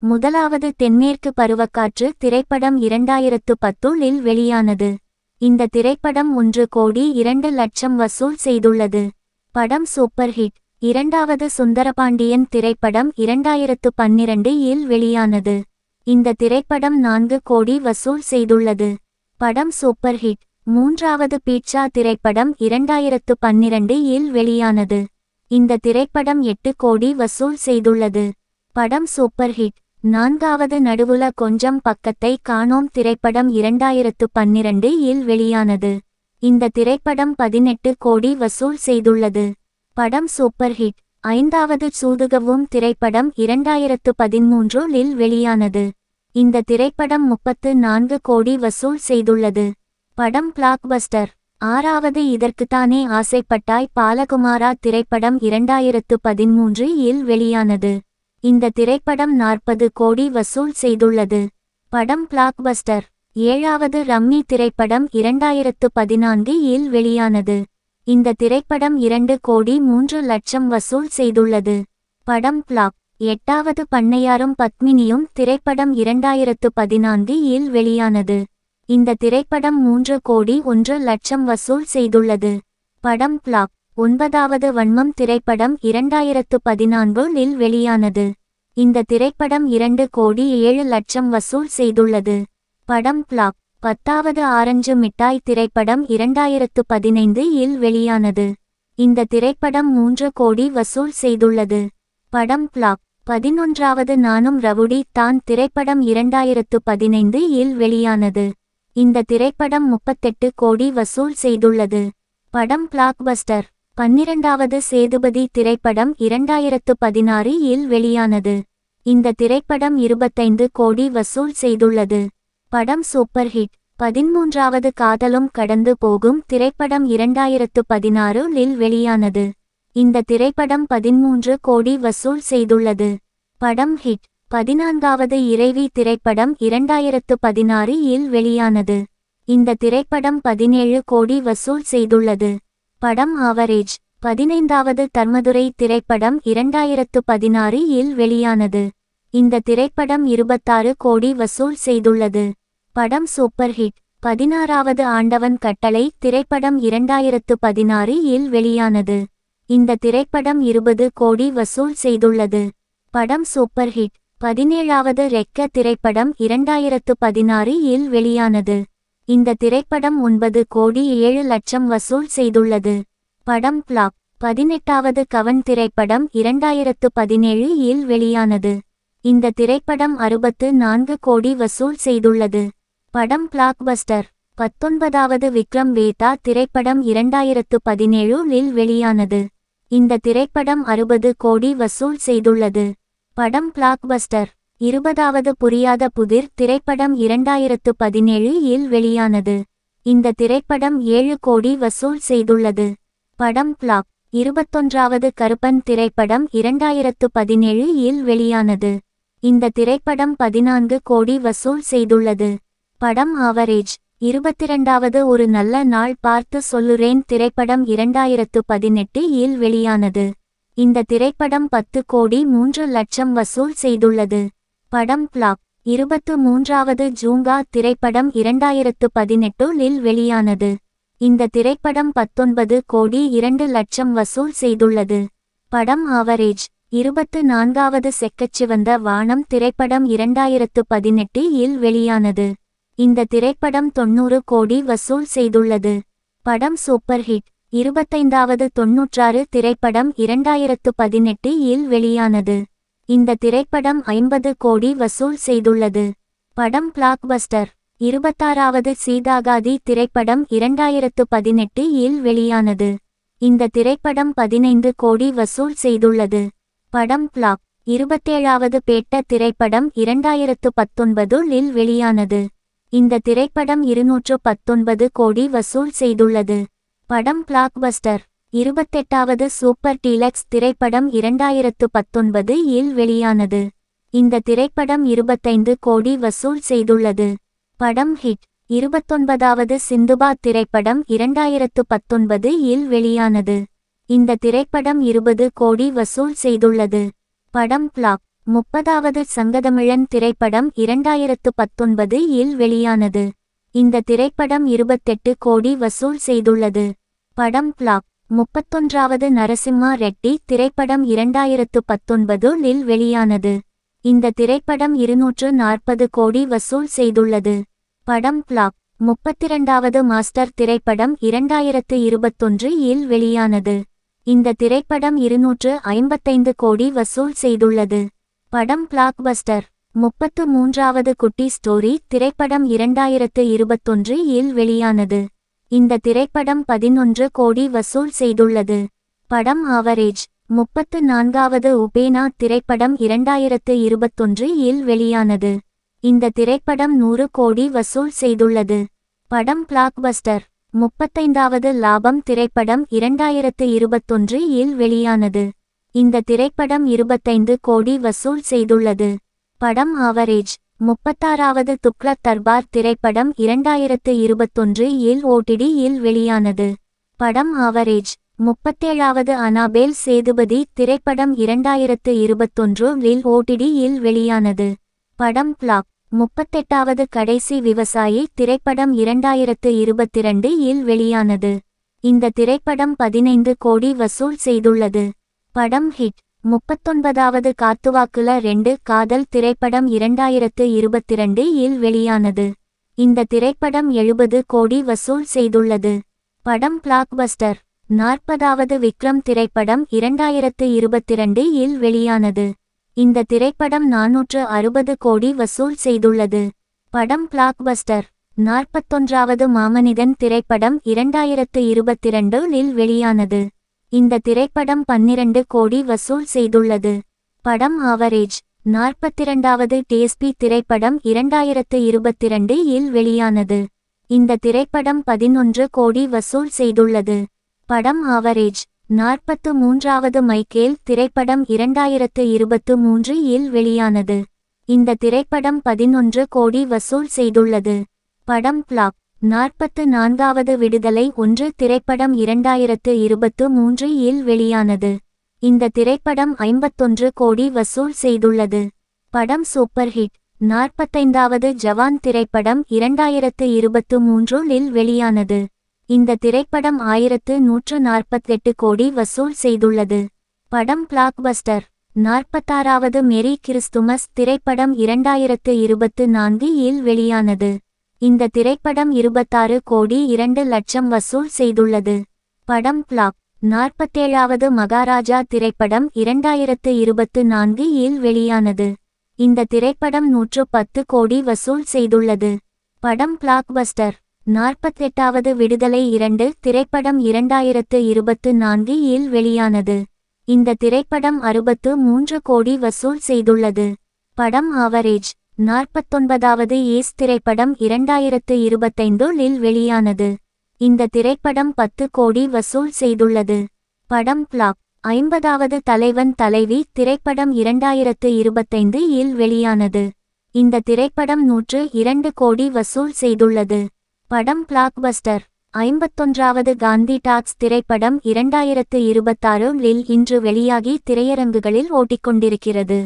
முதலாவது தென்மேற்கு பருவக்காற்று திரைப்படம் 2010இல் வெளியானது. இந்த திரைப்படம் 1,02,00,000 வசூல் செய்துள்ளது. படம் சூப்பர் ஹிட். இரண்டாவது சுந்தரபாண்டியன் திரைப்படம் 2012இல் வெளியானது. இந்த திரைப்படம் 4 கோடி வசூல் செய்துள்ளது. படம் சூப்பர் ஹிட். மூன்றாவது பீட்சா திரைப்படம் 2012இல் வெளியானது. இந்த திரைப்படம் 8 கோடி வசூல் செய்துள்ளது. படம் சூப்பர் ஹிட். நான்காவது நடுவுல கொஞ்சம் பக்கத்தை காணோம் திரைப்படம் 2012இல் வெளியானது. இந்த திரைப்படம் 18 கோடி வசூல் செய்துள்ளது. படம் சூப்பர் ஹிட். ஐந்தாவது சூதுகவும் திரைப்படம் 2013இல் வெளியானது. இந்த திரைப்படம் 34 கோடி வசூல் செய்துள்ளது. படம் பிளாக்பஸ்டர். ஆறாவது இதற்குத்தானே ஆசைப்பட்டாய் பாலகுமாரா திரைப்படம் 2013இல் வெளியானது. இந்த திரைப்படம் 40 கோடி வசூல் செய்துள்ளது. படம் பிளாக்பஸ்டர். ஏழாவது ரம்மி திரைப்படம் 2014இல் வெளியானது. இந்த திரைப்படம் 2 கோடி 3 லட்சம் வசூல் செய்துள்ளது. படம் பிளாப். எட்டாவது பண்ணையாரும் பத்மினியும் திரைப்படம் 2014இல் வெளியானது. இந்த திரைப்படம் 3 கோடி 1 லட்சம் வசூல் செய்துள்ளது. படம் பிளாப். ஒன்பதாவது வன்மம் திரைப்படம் 2014இல் வெளியானது. இந்த திரைப்படம் 2 கோடி 7 லட்சம் வசூல் செய்துள்ளது. படம் பிளாப். பத்தாவது ஆரஞ்சு மிட்டாய் திரைப்படம் 2015இல் வெளியானது. இந்த திரைப்படம் 3 கோடி வசூல் செய்துள்ளது. படம் பிளாப். 11வது நானும் ரவுடி தான் திரைப்படம் 2015இல் வெளியானது. இந்த திரைப்படம் 38 கோடி வசூல் செய்துள்ளது. படம் பிளாக்பஸ்டர். 12வது சேதுபதி திரைப்படம் 2016இல் வெளியானது. இந்த திரைப்படம் 25 கோடி வசூல் செய்துள்ளது. படம் சூப்பர் ஹிட். 13வது காதலும் கடந்து போகும் திரைப்படம் 2016இல் வெளியானது. இந்த திரைப்படம் 13 கோடி வசூல் செய்துள்ளது. படம் ஹிட். 14வது இறைவி திரைப்படம் 2016இல் வெளியானது. இந்த திரைப்படம் 17 கோடி வசூல் செய்துள்ளது. படம் ஆவரேஜ். 15வது தர்மதுரை திரைப்படம் 2016இல் வெளியானது. இந்த திரைப்படம் 26 கோடி வசூல் செய்துள்ளது. படம் சூப்பர் ஹிட். 16வது ஆண்டவன் கட்டளை திரைப்படம் 2016இல் வெளியானது. இந்த திரைப்படம் 20 கோடி வசூல் செய்துள்ளது. படம் சூப்பர் ஹிட். 17வது ரெக்க திரைப்படம் 2016இல் வெளியானது. இந்த திரைப்படம் 9 கோடி 7 லட்சம் வசூல் செய்துள்ளது. படம் பிளாப். 18வது கவன் திரைப்படம் 2017இல் வெளியானது. இந்த திரைப்படம் 64 கோடி வசூல் செய்துள்ளது. படம் பிளாக்பஸ்டர். 19வது விக்ரம் வேதா திரைப்படம் 2017இல் வெளியானது. இந்த திரைப்படம் 60 கோடி வசூல் செய்துள்ளது. படம் பிளாக்பஸ்டர். 20வது புரியாத புதிர் திரைப்படம் 2017இல் வெளியானது. இந்த திரைப்படம் 7 கோடி வசூல் செய்துள்ளது. படம் பிளாப். 21வது கருப்பன் திரைப்படம் 2017இல் வெளியானது. இந்த திரைப்படம் 14 கோடி வசூல் செய்துள்ளது. படம் ஆவரேஜ். 22வது ஒரு நல்ல நாள் பார்த்து சொல்லுறேன் திரைப்படம் 2018இல் வெளியானது. இந்த திரைப்படம் 10 கோடி 3 லட்சம் வசூல் செய்துள்ளது. படம் பிளாப். 23வது ஜூங்கா திரைப்படம் 2018இல் வெளியானது. இந்த திரைப்படம் 19 கோடி 2 லட்சம் வசூல் செய்துள்ளது. படம் ஆவரேஜ். 24வது செக்கச்சிவந்த வானம் திரைப்படம் 2018இல் வெளியானது. இந்த திரைப்படம் 90 கோடி வசூல் செய்துள்ளது. படம் சூப்பர் ஹிட். 25வது 96 திரைப்படம் 2018இல் வெளியானது. இந்த திரைப்படம் 50 கோடி வசூல் செய்துள்ளது. படம் பிளாக்பஸ்டர். 26வது சீதாகாதி திரைப்படம் 2018இல் வெளியானது. இந்த திரைப்படம் 15 கோடி வசூல் செய்துள்ளது. படம் பிளாப். 27வது பேட்ட திரைப்படம் 2019இல் வெளியானது. இந்த திரைப்படம் 219 கோடி வசூல் செய்துள்ளது. படம் பிளாக்பஸ்டர். 28வது சூப்பர் டீலக்ஸ் திரைப்படம் 2019இல் வெளியானது. இந்த திரைப்படம் 25 கோடி வசூல் செய்துள்ளது. படம் ஹிட். 29வது சிந்துபாத் திரைப்படம் 2019இல் வெளியானது. இந்த திரைப்படம் 20 கோடி வசூல் செய்துள்ளது. படம் பிளாப். 30வது சங்கதமிழன் திரைப்படம் 2019 இல் வெளியானது. இந்த திரைப்படம் 28 கோடி வசூல் செய்துள்ளது. படம் பிளாப். 31வது நரசிம்மா ரெட்டி திரைப்படம் 2019 இல் வெளியானது. இந்த திரைப்படம் 240 கோடி வசூல் செய்துள்ளது. படம் பிளாப். 32வது மாஸ்டர் திரைப்படம் 2021 இல் வெளியானது. இந்த திரைப்படம் 255 கோடி வசூல் செய்துள்ளது. படம் பிளாக்பஸ்டர். 33வது குட்டி ஸ்டோரி திரைப்படம் 2021 இல் வெளியானது. இந்த திரைப்படம் 11 கோடி வசூல் செய்துள்ளது. படம் ஆவரேஜ். 34வது உபேனா திரைப்படம் 2021 இல் வெளியானது. இந்த திரைப்படம் 100 கோடி வசூல் செய்துள்ளது. படம் பிளாக்பஸ்டர். 35வது லாபம் திரைப்படம் 2021 இல் வெளியானது. இந்த திரைப்படம் 25 கோடி வசூல் செய்துள்ளது. படம் ஆவரேஜ். 36வது துக்ளக் தர்பார் திரைப்படம் 2021 இல் OTT இல் வெளியானது. படம் ஆவரேஜ். 37வது அனாபேல் சேதுபதி திரைப்படம் 2021 இல் OTT இல் வெளியானது. படம் பிளாப். 38வது கடைசி விவசாயி திரைப்படம் 2022 இல் வெளியானது. இந்த திரைப்படம் 15 கோடி வசூல் செய்துள்ளது. படம் ஹிட். 39வது காத்துவாக்குல 2 காதல் திரைப்படம் 2022 இல் வெளியானது. இந்த திரைப்படம் 70 கோடி வசூல் செய்துள்ளது. படம் பிளாக்பஸ்டர். 40வது விக்ரம் திரைப்படம் 2022 இல் வெளியானது. இந்த திரைப்படம் 460 கோடி வசூல் செய்துள்ளது. படம் பிளாக்பஸ்டர். 41வது மாமனிதன் திரைப்படம் 2022 இல் வெளியானது. இந்த திரைப்படம் 12 கோடி வசூல் செய்துள்ளது. படம் ஆவரேஜ். 42வது டிஎஸ்பி திரைப்படம் 2022 இல் வெளியானது. இந்த திரைப்படம் 11 கோடி வசூல் செய்துள்ளது. படம் ஆவரேஜ். 43வது மைக்கேல் திரைப்படம் 2023 இல் வெளியானது. இந்த திரைப்படம் 11 கோடி வசூல் செய்துள்ளது. படம் பிளாப். 44வது விடுதலை 1 திரைப்படம் 2023 இல் வெளியானது. இந்த திரைப்படம் 51 கோடி வசூல் செய்துள்ளது. படம் சூப்பர் ஹிட். 45வது ஜவான் திரைப்படம் 2023 இல் வெளியானது. இந்த திரைப்படம் 1148 கோடி வசூல் செய்துள்ளது. படம் பிளாக்பஸ்டர். 46வது மேரி கிறிஸ்துமஸ் திரைப்படம் 2024 இல் வெளியானது. இந்த திரைப்படம் 26 கோடி 2 லட்சம் வசூல் செய்துள்ளது. படம் பிளாப். 47வது மகாராஜா திரைப்படம் 2024 இல் வெளியானது. இந்த திரைப்படம் 110 கோடி வசூல் செய்துள்ளது. படம் பிளாக்பஸ்டர். 48வது விடுதலை 2 திரைப்படம் 2024 இல் வெளியானது. இந்த திரைப்படம் 63 கோடி வசூல் செய்துள்ளது. படம் ஆவரேஜ். 49வது ஏஸ் திரைப்படம் 2025 இல் வெளியானது. இந்த திரைப்படம் 10 கோடி வசூல் செய்துள்ளது. படம் பிளாப். 50வது தலைவன் தலைவி திரைப்படம் 2025 இல் வெளியானது. இந்த திரைப்படம் 102 கோடி வசூல் செய்துள்ளது. படம் பிளாக்பஸ்டர். 51வது காந்தி டாக்ஸ் திரைப்படம் 2026 இல் இன்று வெளியாகி திரையரங்குகளில் ஓடிக்கொண்டிருக்கிறது.